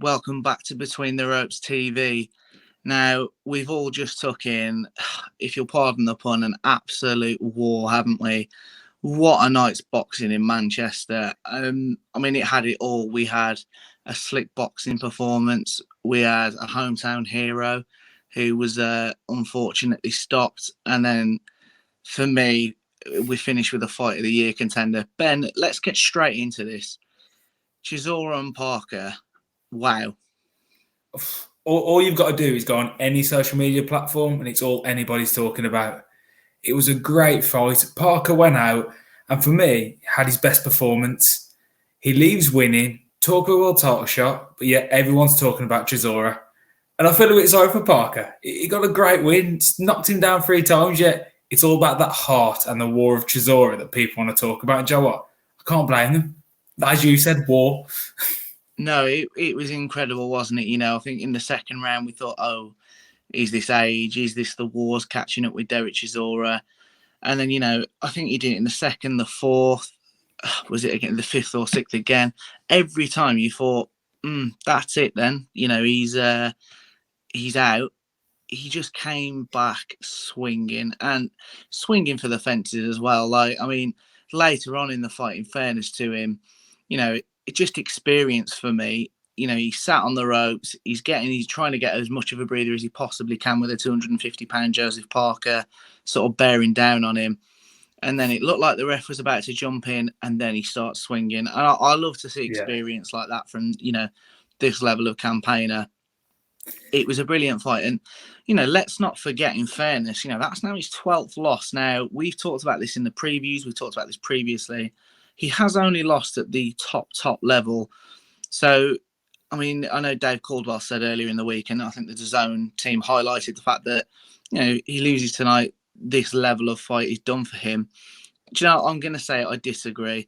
welcome back to Between the Ropes TV. Now, we've all just took in, if you'll pardon the pun, an absolute war, haven't we? What a night's boxing in Manchester. It had it all. We had a slick boxing performance. We had a hometown hero who was unfortunately stopped. And then, for me, we finished with a Fight of the Year contender. Ben, let's get straight into this. Chisora and Parker. Wow. All you've got to do is go on any social media platform and it's all anybody's talking about. It was a great fight. Parker went out and for me, had his best performance. He leaves winning, talk of a world title shot, but yet everyone's talking about Chisora. And I feel a bit sorry for Parker. He got a great win, knocked him down 3 times, yet it's all about that heart and the war of Chisora that people want to talk about. And you know what? I can't blame them. As you said, war. No, it was incredible, wasn't it? I think in the second round we thought, oh, is this age? Is this the wars catching up with Derek Chisora? And then, I think he did it in the second, the fourth, was it again, the fifth or sixth again? Every time you thought, that's it then. He's out. He just came back swinging for the fences as well. Later on in the fight, in fairness to him, it's just experience for me. He sat on the ropes. He's trying to get as much of a breather as he possibly can with a 250-pound Joseph Parker sort of bearing down on him. And then it looked like the ref was about to jump in, and then he starts swinging. And I love to see experience like that from, this level of campaigner. It was a brilliant fight. And, let's not forget, in fairness, that's now his 12th loss. Now, we've talked about this in the previews. We've talked about this previously. He has only lost at the top level. So, I know Dave Caldwell said earlier in the week, and I think the DAZN team highlighted the fact that, he loses tonight, this level of fight is done for him. Do you know, I'm going to say I disagree.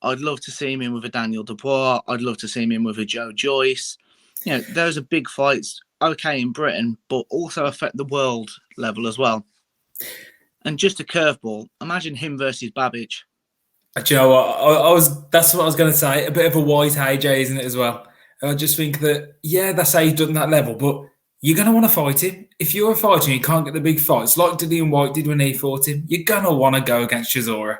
I'd love to see him in with a Daniel Dubois. I'd love to see him in with a Joe Joyce. Those are big fights, okay, in Britain, but also affect the world level as well. And just a curveball, imagine him versus Babich. Do you know what? That's what I was going to say. A bit of a white AJ, isn't it, as well? I just think that, that's how you've done that level, but you're going to want to fight him. If you're a fighter and you can't get the big fights, like Dillian White did when he fought him, you're going to want to go against Chisora.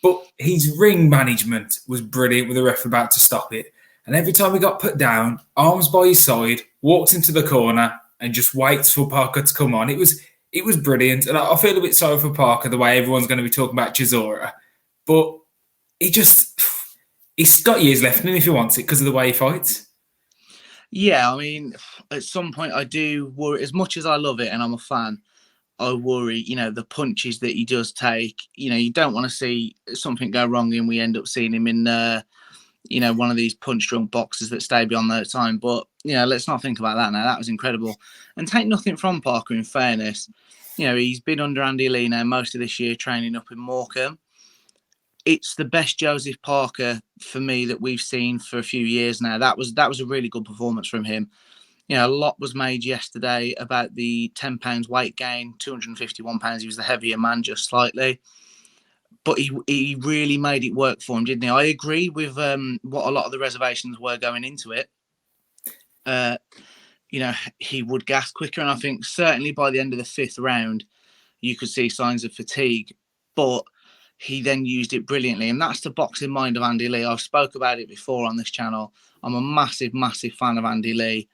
But his ring management was brilliant with the ref about to stop it. And every time he got put down, arms by his side, walks into the corner and just waits for Parker to come on. It was brilliant. And I feel a bit sorry for Parker, the way everyone's going to be talking about Chisora. But he's got years left in him if he wants it because of the way he fights. Yeah, at some point I do worry, as much as I love it and I'm a fan, I worry, the punches that he does take. You don't want to see something go wrong and we end up seeing him in, one of these punch-drunk boxers that stay beyond their time. But, let's not think about that now. That was incredible. And take nothing from Parker, in fairness. He's been under Andy Lee now most of this year, training up in Morecambe. It's the best Joseph Parker for me that we've seen for a few years now. That was a really good performance from him. A lot was made yesterday about the 10 pounds weight gain, 251 pounds. He was the heavier man just slightly. But he really made it work for him, didn't he? I agree with what a lot of the reservations were going into it. He would gas quicker. And I think certainly by the end of the 5th round, you could see signs of fatigue. But he then used it brilliantly. And that's the boxing mind of Andy Lee. I've spoke about it before on this channel. I'm a massive, massive fan of Andy Lee.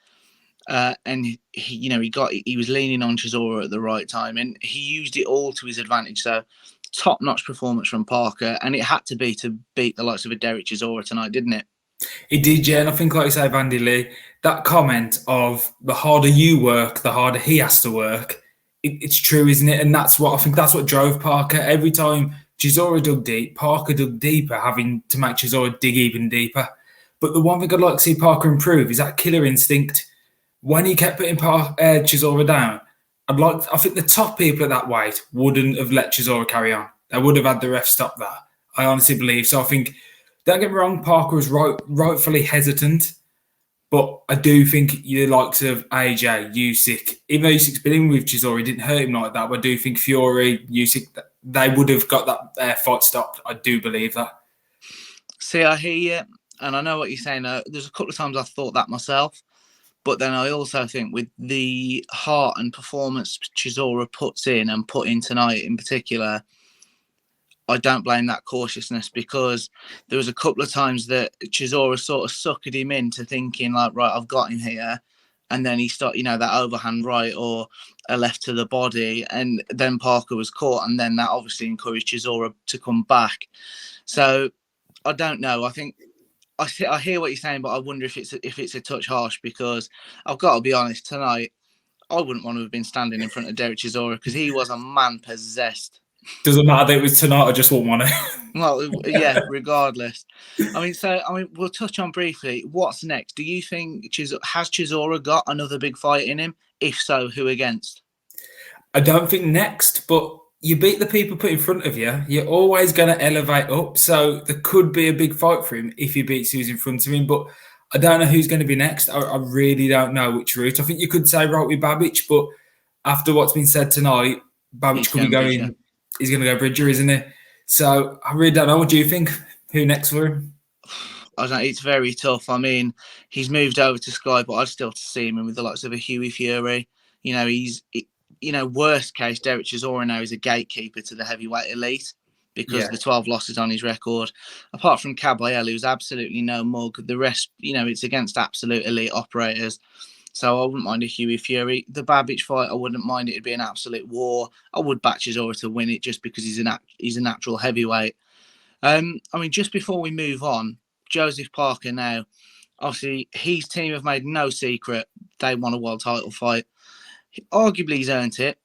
And he was leaning on Chisora at the right time. And he used it all to his advantage. So top-notch performance from Parker. And it had to be to beat the likes of a Derek Chisora tonight, didn't it? It did, yeah. And I think, like you say, of Andy Lee, that comment of the harder you work, the harder he has to work, it's true, isn't it? And that's what drove Parker. Every time Chisora dug deep, Parker dug deeper, having to make Chisora dig even deeper. But the one thing I'd like to see Parker improve is that killer instinct. When he kept putting Chisora down, I think the top people at that weight wouldn't have let Chisora carry on. They would have had the ref stop that. I honestly believe. So I think, don't get me wrong, Parker was rightfully hesitant. But I do think the likes of AJ, Usyk, even though Usyk's been in with Chisora, he didn't hurt him like that. But I do think Fury, Usyk, they would have got that fight stopped. I do believe that. See, I hear you, and I know what you're saying. There's a couple of times I thought that myself. But then I also think with the heart and performance Chisora puts in and put in tonight in particular, I don't blame that cautiousness, because there was a couple of times that Chisora sort of suckered him into thinking like, right, I've got him here. And then he started, that overhand right or a left to the body. And then Parker was caught. And then that obviously encouraged Chisora to come back. So I don't know. I think I hear what you're saying, but I wonder if it's a touch harsh, because I've got to be honest, tonight, I wouldn't want to have been standing in front of Derek Chisora, because he was a man possessed. Doesn't matter that it was tonight, I just wouldn't want to. Well, yeah, regardless. We'll touch on briefly, what's next? Do you think has Chisora got another big fight in him? If so, who against? I don't think next, but you beat the people put in front of you, you're always going to elevate up. So there could be a big fight for him if he beats who's in front of him. But I don't know who's going to be next. I really don't know which route. I think you could say right with Babich, but after what's been said tonight, Babich could be going. Bridger. He's going to go Bridger, isn't he? So I really don't know. What do you think? Who next for him? I don't know. It's very tough. I mean, he's moved over to Sky, but I'd still see him with the likes of a Hughie Fury. Worst case, Derek Chisora now is a gatekeeper to the heavyweight elite, because of the 12 losses on his record. Apart from Caballel, who's absolutely no mug, the rest, it's against absolute elite operators. So I wouldn't mind a Hughie Fury. The Babich fight, I wouldn't mind it. It'd be an absolute war. I would back Chisora to win it, just because he's a natural heavyweight. Just before we move on, Joseph Parker now, obviously his team have made no secret they want a world title fight. Arguably he's earned it.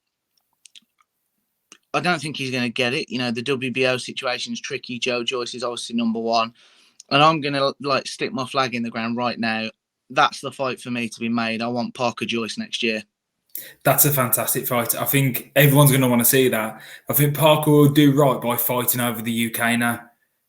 I don't think he's going to get it. The WBO situation is tricky. Joe Joyce is obviously number one. And I'm going to stick my flag in the ground right now. That's the fight for me to be made. I want Parker Joyce next year. That's a fantastic fight. I think everyone's going to want to see that. I think Parker will do right by fighting over the UK now.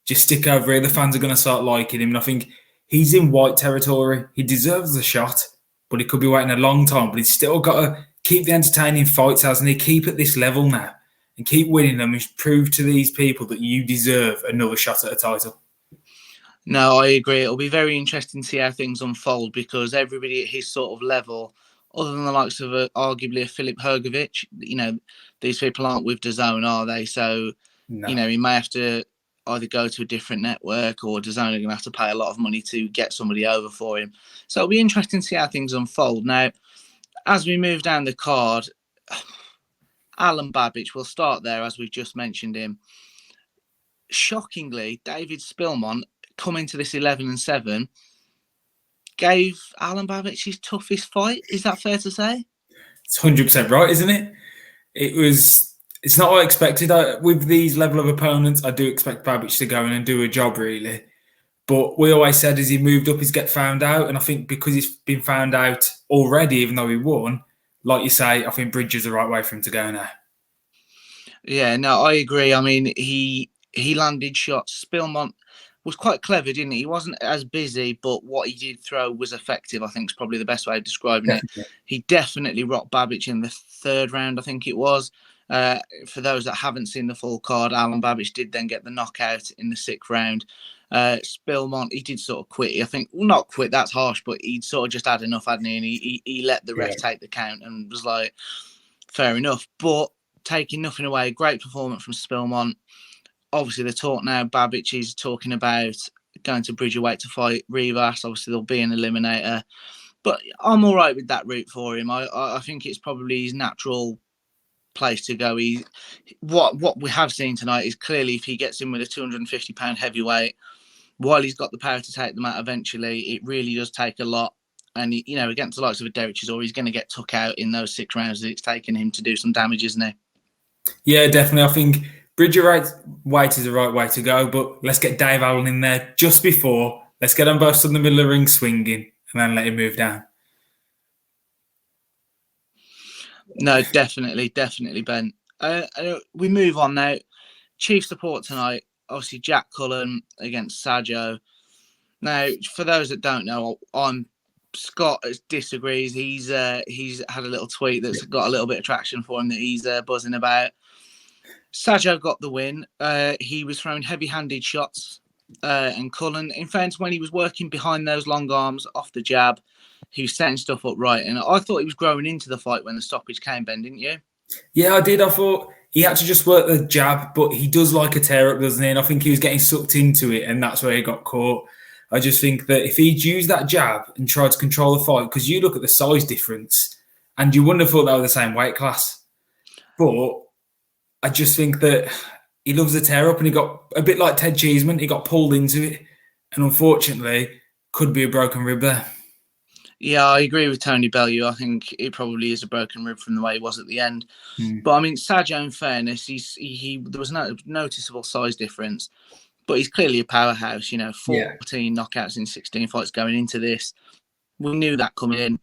Just stick over here. The fans are going to start liking him. And I think he's in white territory. He deserves a shot, but he could be waiting a long time. But he's still got to keep the entertaining fights, hasn't he? Keep at this level now and keep winning them and prove to these people that you deserve another shot at a title. No, I agree. It'll be very interesting to see how things unfold, because everybody at his sort of level, other than the likes of arguably a Filip Hrgovic, these people aren't with DAZN, are they? So, no. He may have to either go to a different network, or DAZN are going to have to pay a lot of money to get somebody over for him. So it'll be interesting to see how things unfold. Now, as we move down the card, Alan Babich, we'll start there as we've just mentioned him. Shockingly, David Spelmont, coming to this 11-7, gave Alan Babich his toughest fight. Is that fair to say? It's 100% right, isn't it? It's not what I expected. With these level of opponents, I do expect Babich to go in and do a job, really. But we always said as he moved up, he's get found out. And I think because he's been found out already, even though he won, like you say, I think Bridger's the right way for him to go now. Yeah, no, I agree. I mean, he landed shots. Spelmont was quite clever, didn't he? He wasn't as busy, but what he did throw was effective, I think is probably the best way of describing it. He definitely rocked Babich in the third round, I think it was. For those that haven't seen the full card, Alan Babich did then get the knockout in the sixth round. Spelmont, he did sort of quit. I think, well, not quit, that's harsh, but he'd sort of just had enough, hadn't he? And he let the ref take the count and was like, fair enough. But taking nothing away, great performance from Spelmont. Obviously, the talk now, Babich is talking about going to Bridgerweight to fight Rivas. Obviously, there'll be an eliminator. But I'm all right with that route for him. I think it's probably his natural place to go. What we have seen tonight is clearly if he gets in with a 250-pound heavyweight, while he's got the power to take them out eventually, it really does take a lot. And, against the likes of a Derek Chisora, he's going to get took out in those 6 rounds that it's taken him to do some damage, isn't he? Yeah, definitely. I think Bridgerweight is the right way to go, but let's get Dave Allen in there just before. Let's get them both in the middle of the ring swinging and then let him move down. No, definitely, Ben. We move on now. Chief support tonight, obviously Jack Cullen against Sajo. Now, for those that don't know, Scott disagrees. He's had a little tweet that's got a little bit of traction for him that he's buzzing about. Sajo got the win. He was throwing heavy-handed shots, and Cullen, in fairness, when he was working behind those long arms off the jab, He was setting stuff up right, and I thought he was growing into the fight when the stoppage came, Ben, didn't you? Yeah, I did. I thought he had to just work the jab, but he does like a tear up, doesn't he? And I think he was getting sucked into it, and that's where he got caught. I just think that if he'd used that jab and tried to control the fight, because you look at the size difference, and you wouldn't have thought they were the same weight class. But I just think that he loves a tear up, and he got a bit like Ted Cheeseman. He got pulled into it, and unfortunately, could be a broken rib there. Yeah, I agree with Tony Bellew. I think it probably is a broken rib from the way he was at the end. But I mean, Sajo, in fairness, there was no noticeable size difference, but he's clearly a powerhouse. 14 knockouts in 16 fights going into this. We knew that coming in.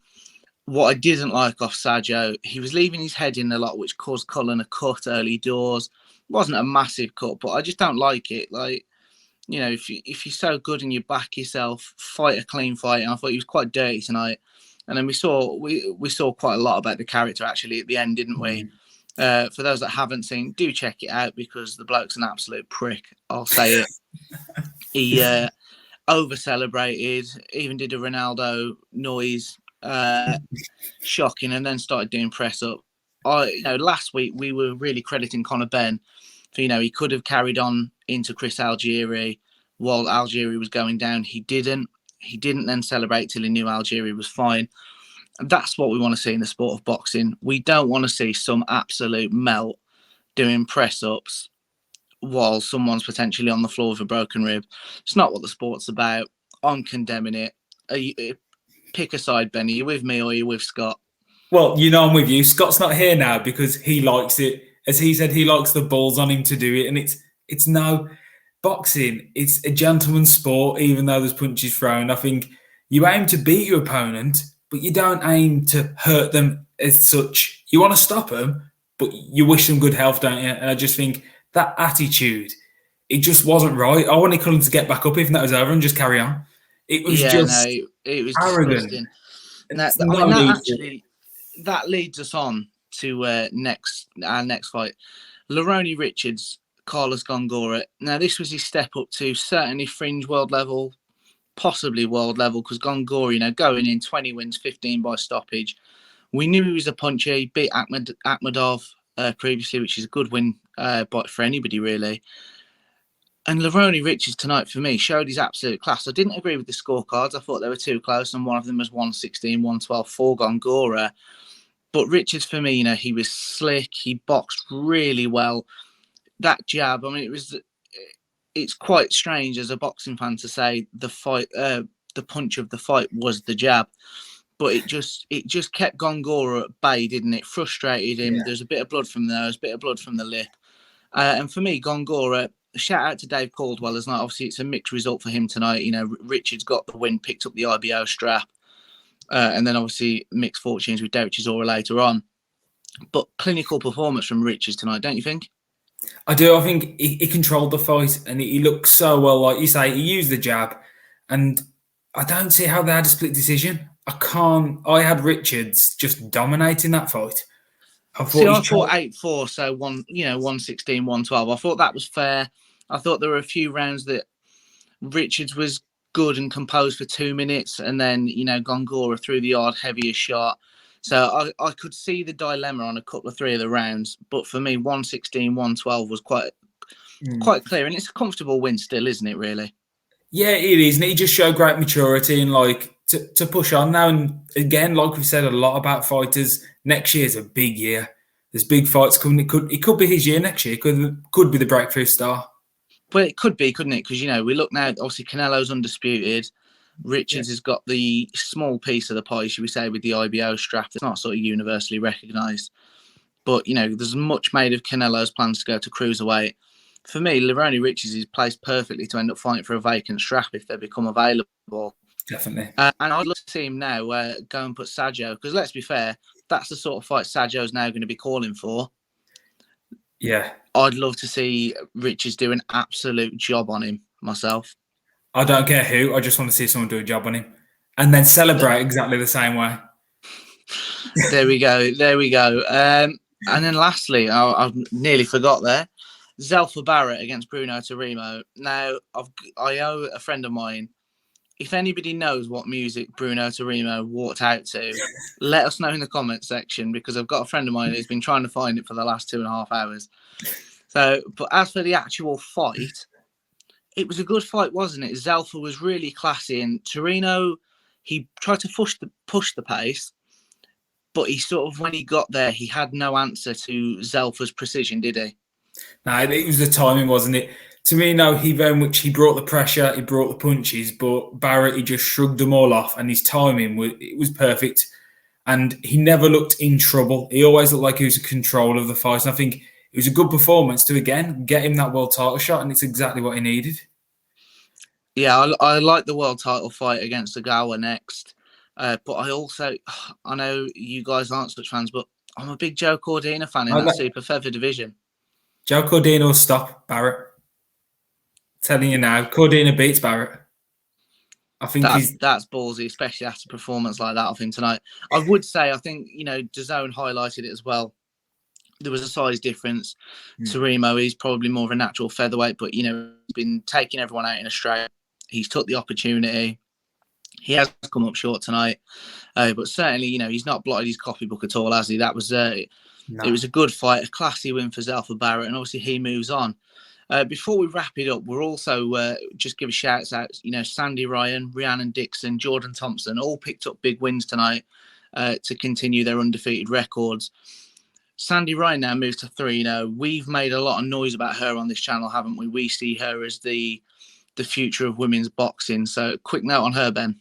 What I didn't like off Sajo, he was leaving his head in a lot, which caused Cullen a cut early doors. It wasn't a massive cut, but I just don't like it. Like, if you're so good and you back yourself, fight a clean fight. And I thought he was quite dirty tonight. And then we saw quite a lot about the character actually at the end, didn't we? For those that haven't seen, do check it out because the bloke's an absolute prick. I'll say it. He over celebrated, even did a Ronaldo noise, shocking, and then started doing press up. Last week we were really crediting Conor Benn for, he could have carried on into Chris Algieri while Algieri was going down. He didn't then celebrate till he knew Algieri was fine. And that's what we want to see in the sport of boxing. We don't want to see some absolute melt doing press ups while someone's potentially on the floor with a broken rib. It's not what the sport's about. I'm condemning it. Pick a side, Benny. Are you with me or are you with Scott? Well, I'm with you. Scott's not here now because he likes it. As he said, he likes the balls on him to do it. And it's no boxing. It's a gentleman's sport, even though there's punches thrown. I think you aim to beat your opponent, but you don't aim to hurt them as such. You want to stop them, but you wish them good health, don't you? And I just think that attitude, it just wasn't right. I wanted Cullen to get back up, even though it was over, and just carry on. It was it was arrogant. Disgusting. That leads us on to our next fight. Lerone Richards, Carlos Gongora. Now, this was his step up to certainly fringe world level, possibly world level, because Gongora, going in 20 wins, 15 by stoppage. We knew he was a puncher. He beat Akhmadov previously, which is a good win for anybody, really. And Lerone Richards tonight, for me, showed his absolute class. I didn't agree with the scorecards. I thought they were too close, and one of them was 116, 112 for Gongora. But Richards, for me, he was slick. He boxed really well. That jab, I mean, it's quite strange as a boxing fan to say the punch of the fight was the jab. But it just kept Gongora at bay, didn't it? Frustrated him. Yeah. There's a bit of blood from the nose, a bit of blood from the lip. And for me, Gongora, shout out to Dave Caldwell as well. Obviously, it's a mixed result for him tonight. Richards got the win, picked up the IBO strap. And then obviously mixed fortunes with Derek Chisora later on. But clinical performance from Richards tonight, don't you think? I do. I think he controlled the fight and he looked so well. Like you say, he used the jab. And I don't see how they had a split decision. I had Richards just dominating that fight. I thought 8-4, so 116, 112. I thought that was fair. I thought there were a few rounds that Richards was good and composed for 2 minutes, and then Gongora threw the yard heavier shot. So I could see the dilemma on a couple of three of the rounds, but for me, 116, 112 was quite clear, and it's a comfortable win still, isn't it? Really? Yeah, it is, and he just showed great maturity and to push on now. And again, like we've said a lot about fighters, next year's a big year. There's big fights coming. It could be his year next year. Could be the breakthrough star. Well, it could be, couldn't it? Because, we look now, obviously, Canelo's undisputed. Richards has got the small piece of the pie, should we say, with the IBO strap. It's not sort of universally recognised. But, there's much made of Canelo's plans to go to cruiserweight. For me, Lerone Richards is placed perfectly to end up fighting for a vacant strap if they become available. Definitely. And I'd love to see him now go and put Sajo, because let's be fair, that's the sort of fight Sajo's now going to be calling for. Yeah. I'd love to see Richards do an absolute job on him myself. I don't care who. I just want to see someone do a job on him. And then celebrate exactly the same way. There we go. And then lastly, I've nearly forgot there, Zelfa Barrett against Bruno Torino. Now, I owe a friend of mine if anybody knows what music Bruno Torino walked out to, let us know in the comments section, because I've got a friend of mine who's been trying to find it for the last 2.5 hours. So, but as for the actual fight, it was a good fight, wasn't it? Zelfa was really classy, and Torino, he tried to push the pace, but he sort of, when he got there, he had no answer to Zelfa's precision, did he? No, it was the timing, wasn't it? Torino, he brought the pressure, he brought the punches, but Barrett, he just shrugged them all off, and his timing was perfect. And he never looked in trouble. He always looked like he was in control of the fight. And I think it was a good performance to, again, get him that world title shot, and it's exactly what he needed. Yeah, I like the world title fight against Ogawa next. But I know you guys aren't such fans, but I'm a big Joe Cordina fan in that super feather division. Joe Cordina will stop Barrett. Telling you now, Cordina beats Barrett. I think that's ballsy, especially after a performance like that of him tonight. I would say, I think, DAZN highlighted it as well. There was a size difference. Torino is probably more of a natural featherweight, but he's been taking everyone out in a straight. He's took the opportunity. He has come up short tonight, but certainly, he's not blotted his copybook at all, has he? That was It was a good fight, a classy win for Zelfa Barrett, and obviously he moves on. Before we wrap it up, we're also just give a shout out. Sandy Ryan, Rhiannon Dixon, Jordan Thompson all picked up big wins tonight to continue their undefeated records. Sandy Ryan now moves to 3-0. We've made a lot of noise about her on this channel, haven't we? We see her as the future of women's boxing. So, quick note on her, Ben.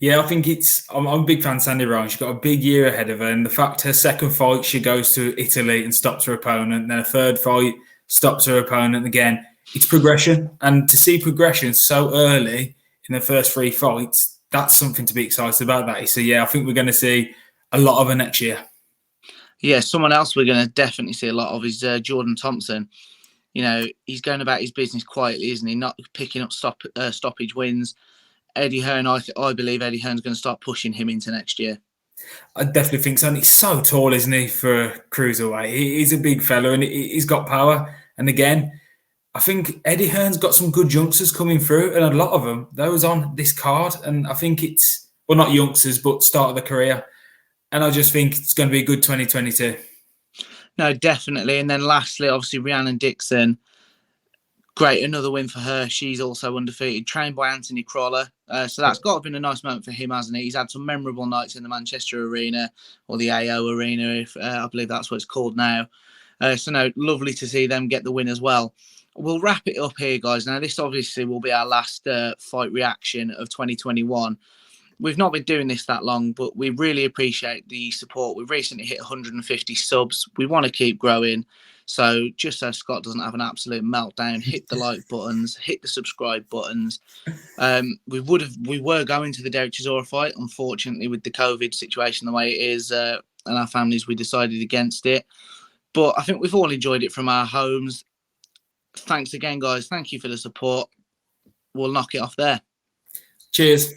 Yeah, I think I'm a big fan of Sandy Ryan. She's got a big year ahead of her, and the fact her second fight she goes to Italy and stops her opponent, then a third fight stops her opponent again. It's progression, and to see progression so early in the first 3 fights, that's something to be excited about. That so yeah, I think we're going to see a lot of her next year. Yeah, someone else we're going to definitely see a lot of is Jordan Thompson. He's going about his business quietly, isn't he? Not picking up stoppage wins. Eddie Hearn, I believe Eddie Hearn's going to start pushing him into next year. I definitely think so. And he's so tall, isn't he, for a cruiserweight? He's a big fella, and he's got power. And again, I think Eddie Hearn's got some good youngsters coming through, and a lot of them, those on this card. And I think it's, well, not youngsters, but start of the career. And I just think it's going to be a good 2022. No, definitely. And then lastly, obviously, Rhiannon Dixon. Great, another win for her. She's also undefeated, trained by Anthony Crawler. So that's got to have been a nice moment for him, hasn't it? He's had some memorable nights in the Manchester Arena, or the AO Arena, if I believe that's what it's called now. So no, lovely to see them get the win as well. We'll wrap it up here, guys. Now, this obviously will be our last fight reaction of 2021. We've not been doing this that long, but we really appreciate the support. We've recently hit 150 subs. We want to keep growing. So just so Scott doesn't have an absolute meltdown, hit the like buttons, hit the subscribe buttons. We were going to the Derek Chisora fight. Unfortunately, with the COVID situation the way it is, and our families, we decided against it. But I think we've all enjoyed it from our homes. Thanks again, guys. Thank you for the support. We'll knock it off there. Cheers.